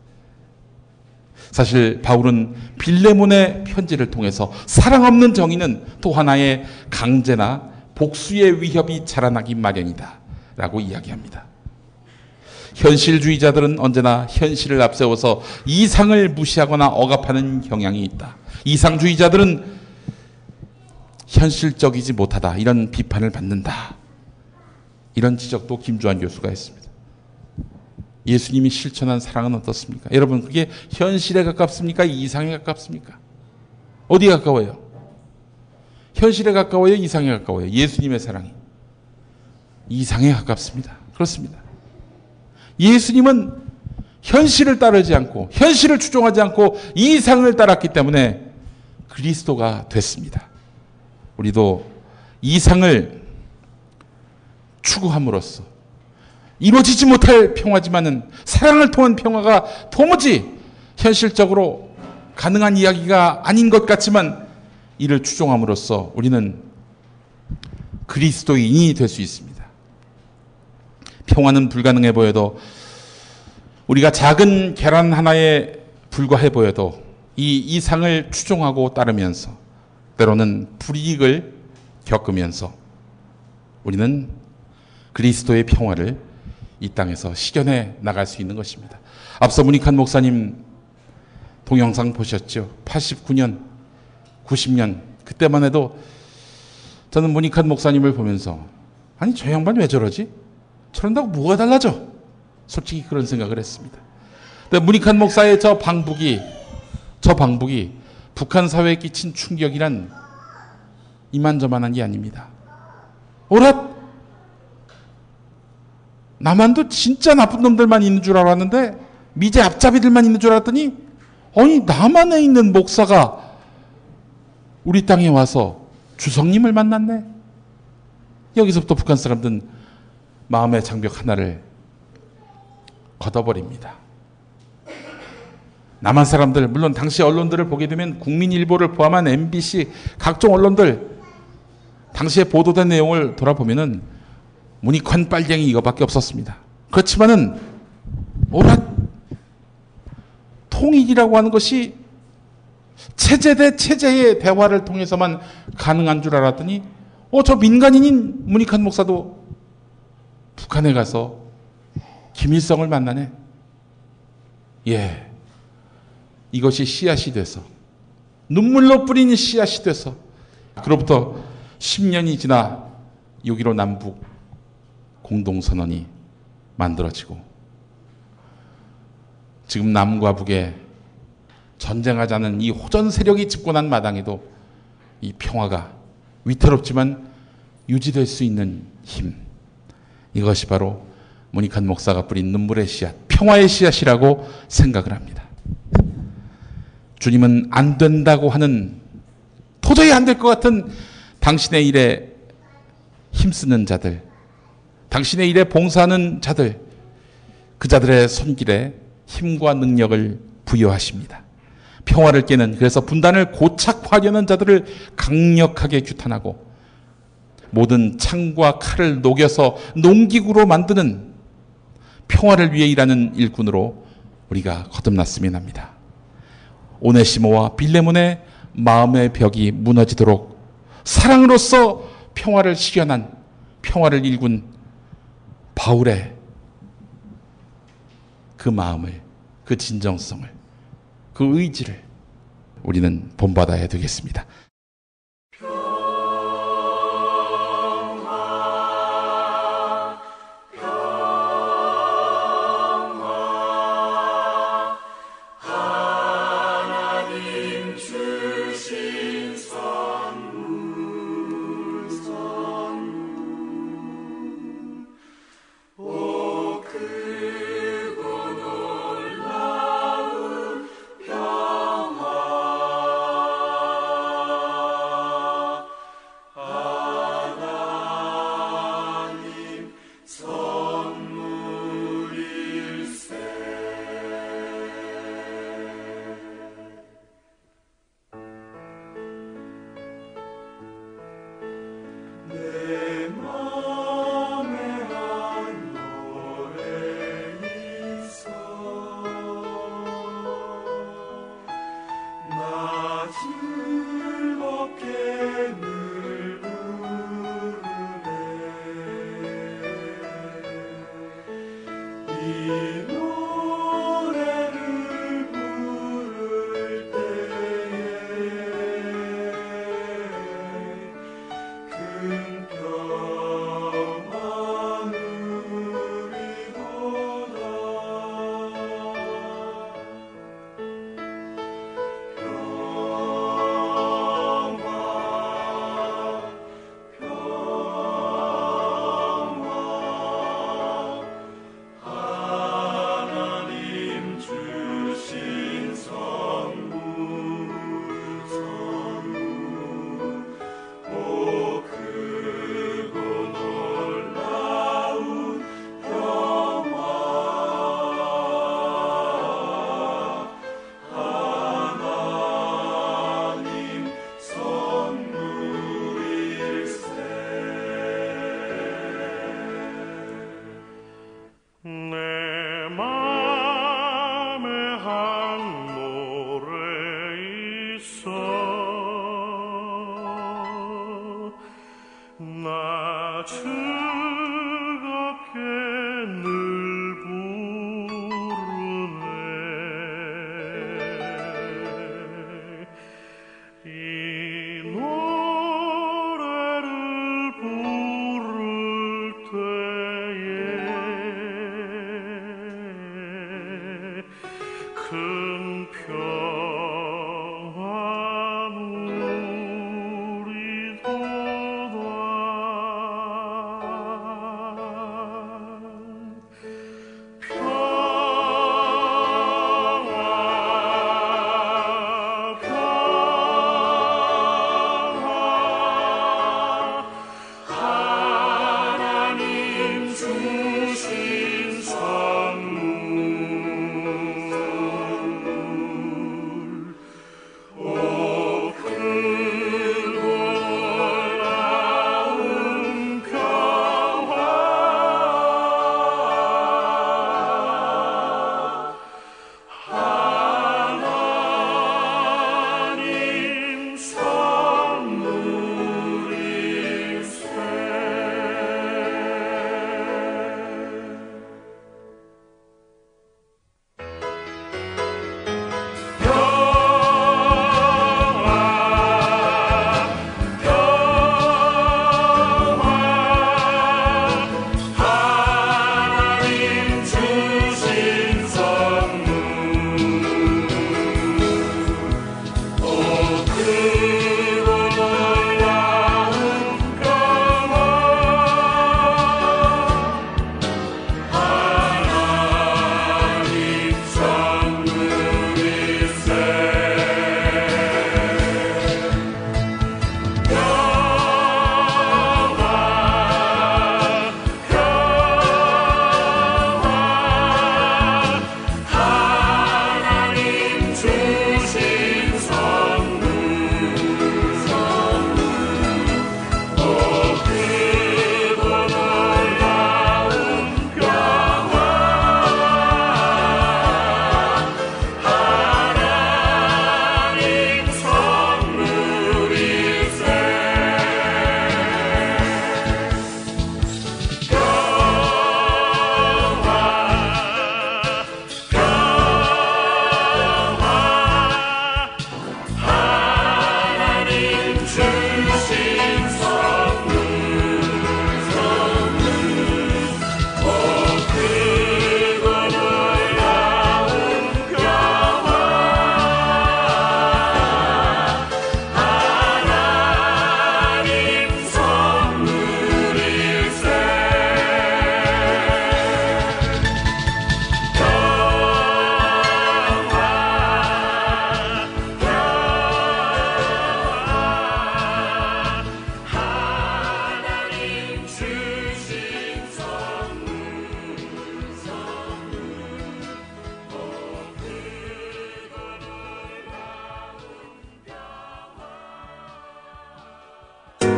사실 바울은 빌레몬의 편지를 통해서 사랑 없는 정의는 또 하나의 강제나 복수의 위협이 자라나기 마련이다 라고 이야기합니다. 현실주의자들은 언제나 현실을 앞세워서 이상을 무시하거나 억압하는 경향이 있다. 이상주의자들은 현실적이지 못하다. 이런 비판을 받는다. 이런 지적도 김주환 교수가 했습니다. 예수님이 실천한 사랑은 어떻습니까? 여러분, 그게 현실에 가깝습니까? 이상에 가깝습니까? 어디에 가까워요? 현실에 가까워요? 이상에 가까워요? 예수님의 사랑이 이상에 가깝습니다. 그렇습니다. 예수님은 현실을 따르지 않고 현실을 추종하지 않고 이상을 따랐기 때문에 그리스도가 됐습니다. 우리도 이상을 추구함으로써 이루어지지 못할 평화지만은 사랑을 통한 평화가 도무지 현실적으로 가능한 이야기가 아닌 것 같지만 이를 추종함으로써 우리는 그리스도인이 될 수 있습니다. 평화는 불가능해 보여도 우리가 작은 계란 하나에 불과해 보여도 이 이상을 추종하고 따르면서 때로는 불이익을 겪으면서 우리는 그리스도의 평화를 이 땅에서 실현해 나갈 수 있는 것입니다. 앞서 문익환 목사님 동영상 보셨죠? 89년, 90년 그때만 해도 저는 문익환 목사님을 보면서 아니 저 양반 왜 저러지? 저런다고 뭐가 달라져? 솔직히 그런 생각을 했습니다. 근데 문익환 목사의 저 방북이 북한 사회에 끼친 충격이란 이만저만한 게 아닙니다. 오랏 남한도 진짜 나쁜 놈들만 있는 줄 알았는데 미제 앞잡이들만 있는 줄 알았더니 아니 남한에 있는 목사가 우리 땅에 와서 주성님을 만났네. 여기서부터 북한 사람들은 마음의 장벽 하나를 걷어버립니다. 남한 사람들, 물론 당시 언론들을 보게 되면 국민일보를 포함한 MBC 각종 언론들 당시에 보도된 내용을 돌아보면은 문익환 빨갱이 이거밖에 없었습니다. 그렇지만은 오랏 통일이라고 하는 것이 체제 대 체제의 대화를 통해서만 가능한 줄 알았더니 저 민간인인 문익환 목사도 북한에 가서 김일성을 만나네. 예, 이것이 씨앗이 돼서 눈물로 뿌린 씨앗이 돼서 그로부터 10년이 지나 6.15 남북 공동선언이 만들어지고 지금 남과 북에 전쟁하자는 이 호전 세력이 집권한 마당에도 이 평화가 위태롭지만 유지될 수 있는 힘, 이것이 바로 모니칸 목사가 뿌린 눈물의 씨앗, 평화의 씨앗이라고 생각을 합니다. 주님은 안 된다고 하는, 도저히 안 될 것 같은 당신의 일에 힘쓰는 자들, 당신의 일에 봉사하는 자들, 그 자들의 손길에 힘과 능력을 부여하십니다. 평화를 깨는, 그래서 분단을 고착화하려는 자들을 강력하게 규탄하고 모든 창과 칼을 녹여서 농기구로 만드는 평화를 위해 일하는 일꾼으로 우리가 거듭났으면 합니다. 오네시모와 빌레몬의 마음의 벽이 무너지도록 사랑으로서 평화를 실현한, 평화를 일군 바울의 그 마음을, 그 진정성을, 그 의지를 우리는 본받아야 되겠습니다.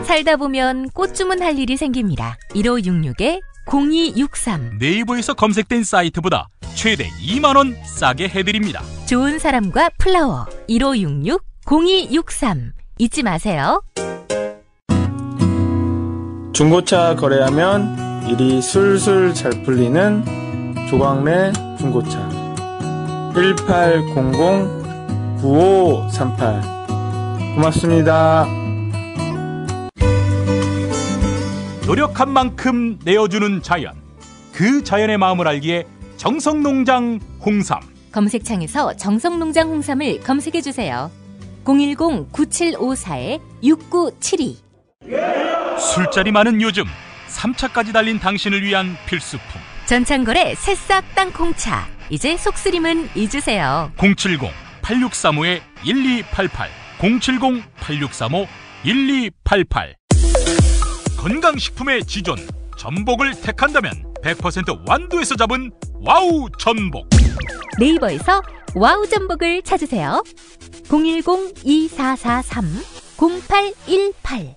살다 보면 꽃 주문할 일이 생깁니다. 1566-0263 네이버에서 검색된 사이트보다 최대 2만 원 싸게 해드립니다. 좋은 사람과 플라워 1566-0263 잊지 마세요. 중고차 거래하면 일이 술술 잘 풀리는 조광래 중고차 1800-9538 고맙습니다. 노력한 만큼 내어주는 자연, 그 자연의 마음을 알기에 정성농장 홍삼. 검색창에서 정성농장 홍삼을 검색해주세요. 010-9754-6972 술자리 많은 요즘 3차까지 달린 당신을 위한 필수품. 전창걸의 새싹 땅콩차. 이제 속쓰림은 잊으세요. 070-8635-1288 070-8635-1288 건강식품의 지존 전복을 택한다면 100% 완도에서 잡은 와우 전복. 네이버에서 와우 전복을 찾으세요. 010-2443-0818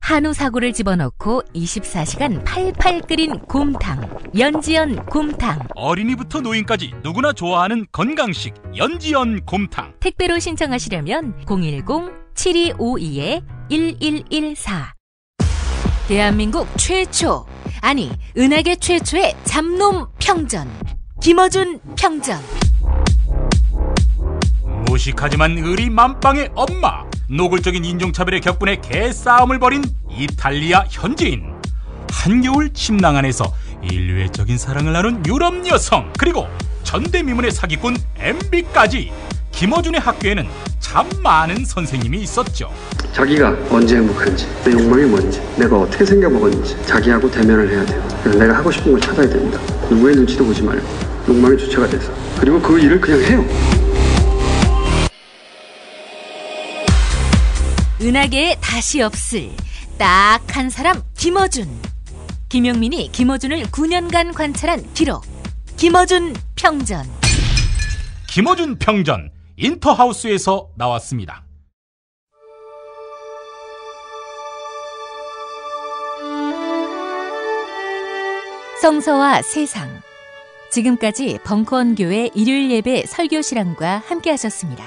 한우 사고를 집어넣고 24시간 팔팔 끓인 곰탕 연지연 곰탕. 어린이부터 노인까지 누구나 좋아하는 건강식 연지연 곰탕. 택배로 신청하시려면 010-7252-1114 대한민국 최초, 아니 은하계 최초의 잡놈 평전 김어준 평전. 무식하지만 의리 만빵의 엄마, 노골적인 인종차별의 격분에 개싸움을 벌인 이탈리아 현지인, 한겨울 침낭 안에서 인류애적인 사랑을 나눈 유럽 여성, 그리고 전대미문의 사기꾼 MB까지 김어준의 학교에는 참 많은 선생님이 있었죠. 자기가 언제 행복한지, 내 욕망이 뭔지, 내가 어떻게 생겨먹었는지 자기하고 대면을 해야 돼요. 그래서 내가 하고 싶은 걸 찾아야 됩니다. 누구의 눈치도 보지 말고 욕망의 주체가 돼서, 그리고 그 일을 그냥 해요. 은하계에 다시 없을 딱 한 사람 김어준. 김용민이 김어준을 9년간 관찰한 기록. 김어준 평전. 김어준 평전 인터하우스에서 나왔습니다. 성서와 세상. 지금까지 벙커원교회 일요일 예배 설교 실황과 함께 하셨습니다.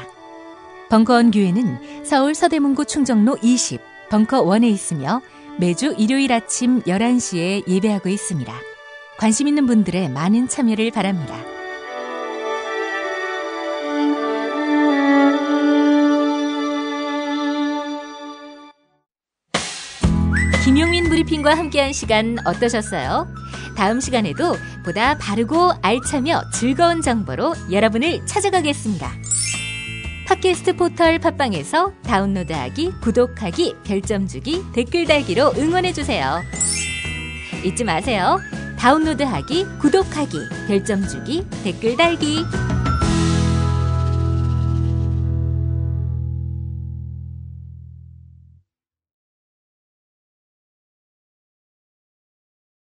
벙커원교회는 서울 서대문구 충정로 20 벙커원에 있으며 매주 일요일 아침 11시에 예배하고 있습니다. 관심 있는 분들의 많은 참여를 바랍니다. 김용민 브리핑과 함께한 시간 어떠셨어요? 다음 시간에도 보다 바르고 알차며 즐거운 정보로 여러분을 찾아가겠습니다. 팟캐스트 포털 팟빵에서 다운로드하기, 구독하기, 별점 주기, 댓글 달기로 응원해주세요. 잊지 마세요. 다운로드하기, 구독하기, 별점 주기, 댓글 달기.